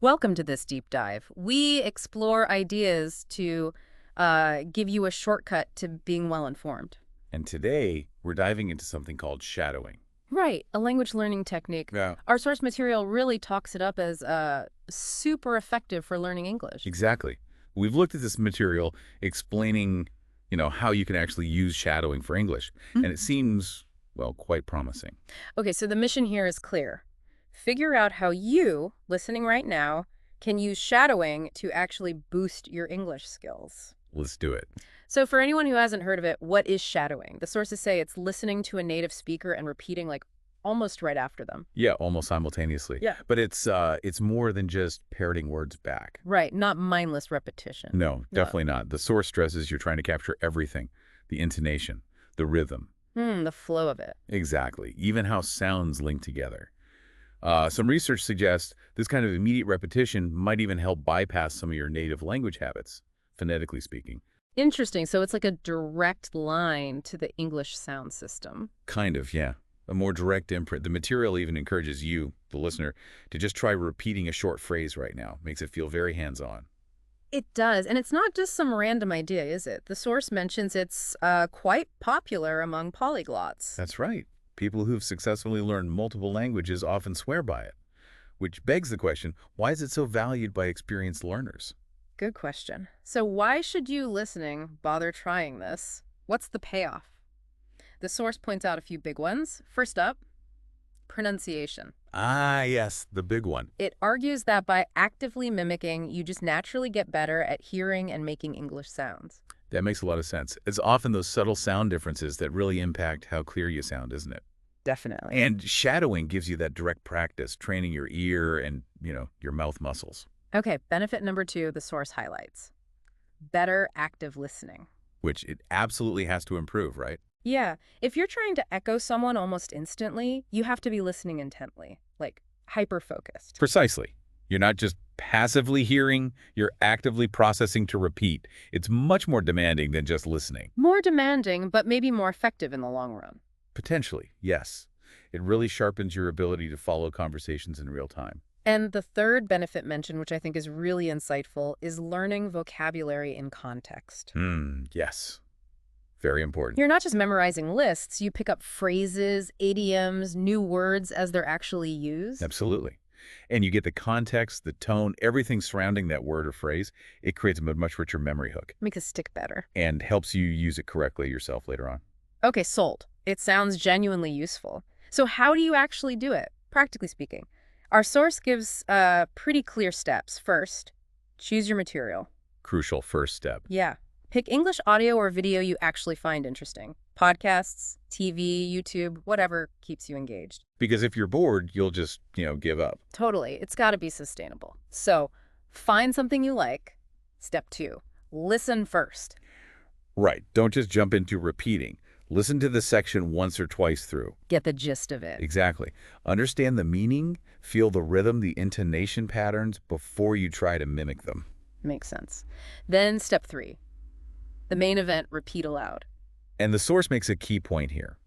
Welcome to this deep dive. We explore ideas to give you a shortcut to being well informed. And today, we're diving into something called shadowing. Right, a language learning technique. Yeah. Our source material really talks it up as super effective for learning English. Exactly. We've looked at this material explaining, how you can actually use shadowing for English. Mhm. And it seems, well, quite promising. Okay, so the mission here is clear. Figure out how you, listening right now, can use shadowing to actually boost your English skills. Let's do it. So for anyone who hasn't heard of it, what is shadowing? The sources say it's listening to a native speaker and repeating like almost right after them. Yeah, almost simultaneously. Yeah. But it's more than just parroting words back. Right, not mindless repetition. No, definitely not. The source stresses you're trying to capture everything. The intonation, the rhythm. The flow of it. Exactly. Even how sounds link together. Some research suggests this kind of immediate repetition might even help bypass some of your native language habits, phonetically speaking. Interesting. So it's like a direct line to the English sound system. Kind of, yeah. A more direct imprint. The material even encourages you, the listener, to just try repeating a short phrase right now. Makes it feel very hands-on. It does. And it's not just some random idea, is it? The source mentions it's quite popular among polyglots. That's right. People who've successfully learned multiple languages often swear by it. Which begs the question, why is it so valued by experienced learners? Good question. So why should you listening bother trying this? What's the payoff? The source points out a few big ones. First up, pronunciation. Ah, yes, the big one. It argues that by actively mimicking, you just naturally get better at hearing and making English sounds. That makes a lot of sense. It's often those subtle sound differences that really impact how clear you sound, isn't it? Definitely. And shadowing gives you that direct practice, training your ear and, your mouth muscles, Okay, benefit number 2, the source highlights. Better active listening. which it absolutely has to improve, right? Yeah, if you're trying to echo someone almost instantly, you have to be listening intently, like hyper-focused. Precisely. You're not just passively hearing, you're actively processing to repeat. It's much more demanding than just listening. More demanding, but maybe more effective in the long run. Potentially, yes. It really sharpens your ability to follow conversations in real time. And the third benefit mentioned, which I think is really insightful, is learning vocabulary in context. Yes. Very important. You're not just memorizing lists, you pick up phrases, idioms, new words as they're actually used. Absolutely. And you get the context, the tone, everything surrounding that word or phrase. It creates a much richer memory hook Makes it stick better. and helps you use it correctly yourself later on. Okay, sold. It sounds genuinely useful. So how do you actually do it, practically speaking? Our source gives pretty clear steps. First, choose your material. Crucial first step. Yeah. Pick English audio or video you actually find interesting. Podcasts, TV, YouTube, whatever keeps you engaged. Because if you're bored, you'll just, give up. Totally. It's got to be sustainable. So find something you like. Step 2, listen first. Right. Don't just jump into repeating. Listen to the section once or twice through. Get the gist of it. Exactly. Understand the meaning, feel the rhythm, the intonation patterns before you try to mimic them. Makes sense. Then step 3, the main event, repeat aloud. And the source makes a key point here.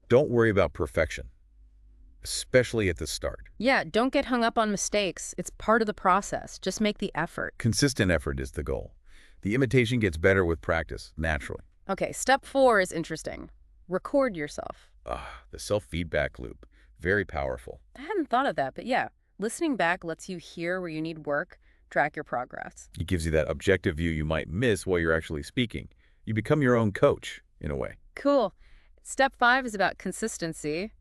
Don't worry about perfection, especially at the start. Yeah, don't get hung up on mistakes. It's part of the process. Just make the effort. Consistent effort is the goal. The imitation gets better with practice, naturally. Okay, step 4 is interesting. Record yourself. The self-feedback loop. Very powerful. I hadn't thought of that, but yeah, listening back lets you hear where you need work, track your progress. It gives you that objective view you might miss while you're actually speaking. You become your own coach, in a way. Cool. Step 5 is about consistency.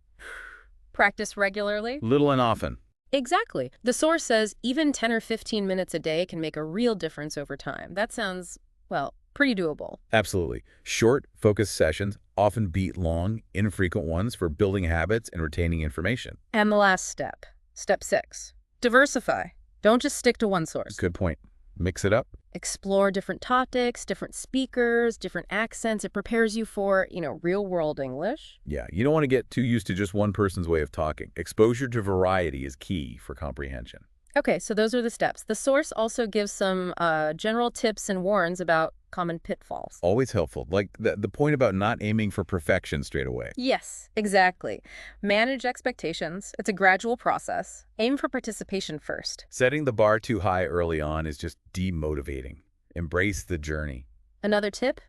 Practice regularly. Little and often. Exactly. The source says even 10 or 15 minutes a day can make a real difference over time. That sounds, well, pretty doable. Absolutely. Short, focused sessions often beat long, infrequent ones for building habits and retaining information. And the last step, step 6, diversify. Don't just stick to one source. Good point. Mix it up. Explore different topics, different speakers, different accents. It prepares you for, real-world English. Yeah, you don't want to get too used to just one person's way of talking. Exposure to variety is key for comprehension. Okay, so those are the steps. The source also gives some general tips and warns about common pitfalls. Always helpful. Like the point about not aiming for perfection straight away. Yes, exactly. Manage expectations. It's a gradual process. Aim for participation first. Setting the bar too high early on is just demotivating. Embrace the journey. Another tip,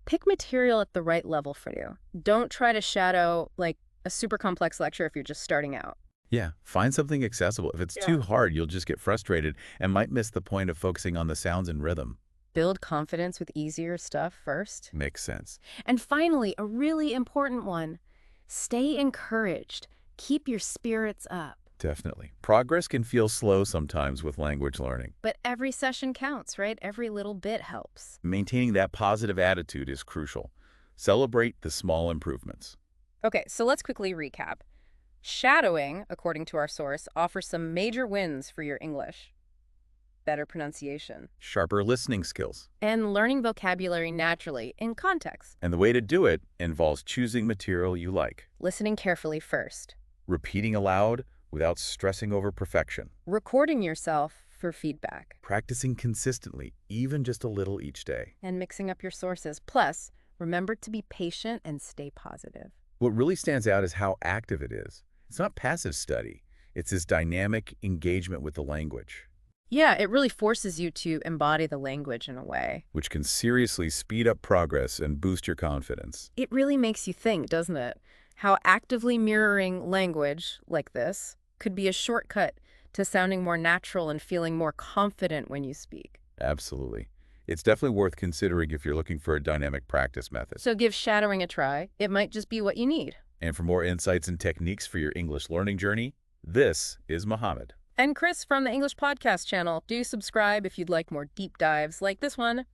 pick material at the right level for you. Don't try to shadow like a super complex lecture if you're just starting out. Yeah, find something accessible. If it's too hard, you'll just get frustrated and might miss the point of focusing on the sounds and rhythm. Build confidence with easier stuff first. Makes sense. And finally, a really important one, stay encouraged. Keep your spirits up. Definitely. Progress can feel slow sometimes with language learning. But every session counts, right? Every little bit helps. Maintaining that positive attitude is crucial. Celebrate the small improvements. Okay, so let's quickly recap. Shadowing, according to our source, offers some major wins for your English. Better pronunciation. Sharper listening skills. And learning vocabulary naturally, in context. And the way to do it involves choosing material you like. Listening carefully first. Repeating aloud without stressing over perfection. Recording yourself for feedback. Practicing consistently, even just a little each day. And mixing up your sources. Plus, remember to be patient and stay positive. What really stands out is how active it is. It's not passive study. It's this dynamic engagement with the language, Yeah, it really forces you to embody the language in a way. which can seriously speed up progress and boost your confidence. It really makes you think, doesn't it? How actively mirroring language like this could be a shortcut to sounding more natural and feeling more confident when you speak. Absolutely. It's definitely worth considering if you're looking for a dynamic practice method. So give shadowing a try. It might just be what you need. And for more insights and techniques for your English learning journey, this is Mohamed. And Chris from the English Podcast channel. Do subscribe if you'd like more deep dives like this one.